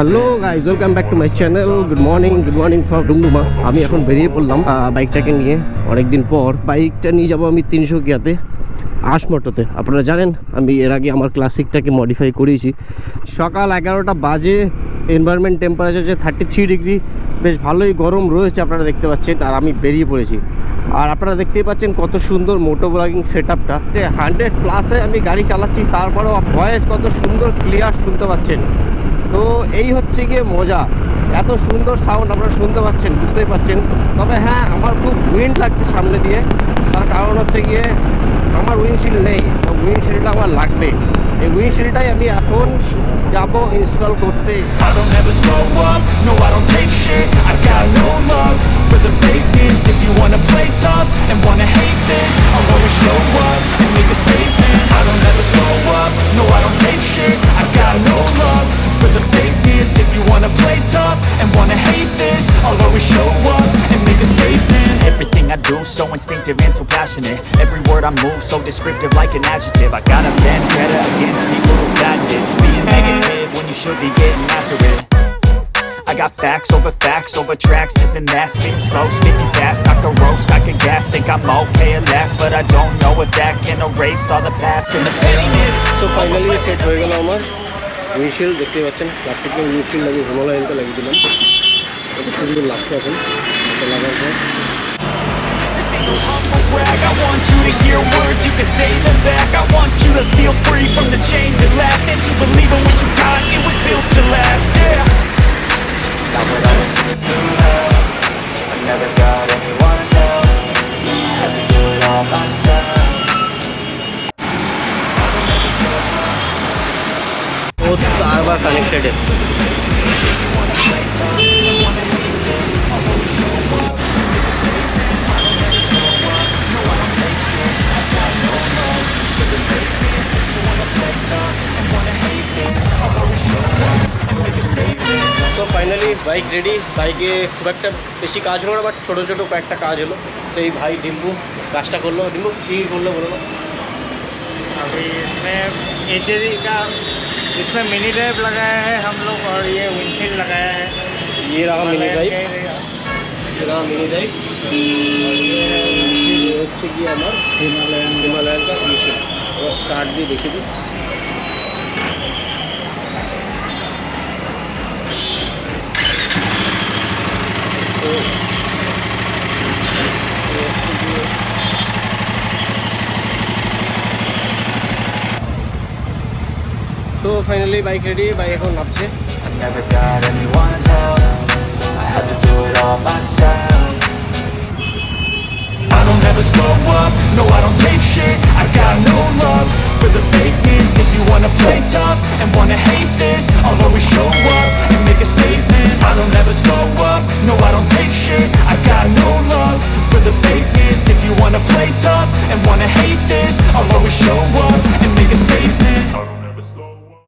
Hello guys, welcome back to my channel. Good morning from Doomdooma. আমি এখন বেরিয়ে পড়লাম বাইকটাকে নিয়ে। অনেকদিন পর বাইকটা নিয়ে যাবো আমি 300 আশমটোতে। আপনারা জানেন আমি এর আগে আমার ক্লাসিকটাকে মডিফাই করিয়েছি। সকাল 11টা বাজে, এনভায়রনমেন্ট টেম্পারেচার হচ্ছে 33 ডিগ্রি, বেশ ভালোই গরম রয়েছে আপনারা দেখতে পাচ্ছেন। আর আমি বেরিয়ে পড়েছি, আর আপনারা দেখতেই পাচ্ছেন কত সুন্দর মোটো ব্লগিং সেট আপটা। 100+ আমি গাড়ি চালাচ্ছি, তারপরেও ভয়েস কত সুন্দর ক্লিয়ার শুনতে পাচ্ছেন। তো এই হচ্ছে গিয়ে মজা, এত সুন্দর সাউন্ড আপনারা শুনতে পাচ্ছেন, বুঝতেই পাচ্ছেন। তবে হ্যাঁ, আমার খুব উইন্ড লাগছে সামনে দিয়ে, তার কারণ হচ্ছে গিয়ে আমার উইন্ডশিল্ড নেই। তো উইন্ডশিল্ডটা আমার লাগবে, এই উইন্ডশিল্ডটাই আমি এখন যাব ইনস্টল করতে। For the fakeness, if you wanna play tough and wanna hate this, I'll always show up and make a statement. Everything I do so instinctive and so passionate. Every word I move so descriptive like an adjective. I got a vendetta against people who patented being negative when you should be getting after it. I got facts over tracks, isn't that spitting slow, spitting fast, I can roast, I can gas, think I'm okay at last, but I don't know if that can erase all the past and the pettiness. So finally set হয়ে গেল আমার windshield. দেখতে পাচ্ছেন ক্লাসিকের windshield আমি হিমালয়ানটা লাগিয়ে দিলাম, কত সুন্দর লাগছে এখন এটা লাগার পর। I want you to hear words, you can say them back. I want you to feel free from the chains at last, and to believe in what you got, it was built to last, yeah. Now what I went through hell, I never got anyone's help, I had to do it all myself. Both are connected. তো finally bike ready. বাইকে খুব একটা বেশি কাজ হলো না, but ছোটো ছোটো কয়েকটা কাজ হলো। তো এই ভাই ডিম্বু কাজটা করলো। ডিম্বু কী করলো বলো না? अभी इसमें एचडी का इसमें मिनी ड्राइव लगाया है हम लोग, और ये विंडशील्ड लगाया है। ये रहा मिनी ड्राइव, ये रहा मिनी ड्राइव, ये হচ্ছে কি আমার হিমালয়ান का विंडशील्ड। और स्टार्ट দিয়ে দেখে দিই। তো ফাইনালি বাইক রেডি, বাইক এখন নামছে। I never got anyone's help, I had to do it all myself. I don't ever slow up, no I don't take shit, I got no love for the fakeness. If you wanna play tough and wanna hate this, I'll always show up and make a statement. I don't ever slow up, no I don't take shit, I got no love for the fakeness. If you wanna play tough and wanna hate this, I'll always show up and make a statement.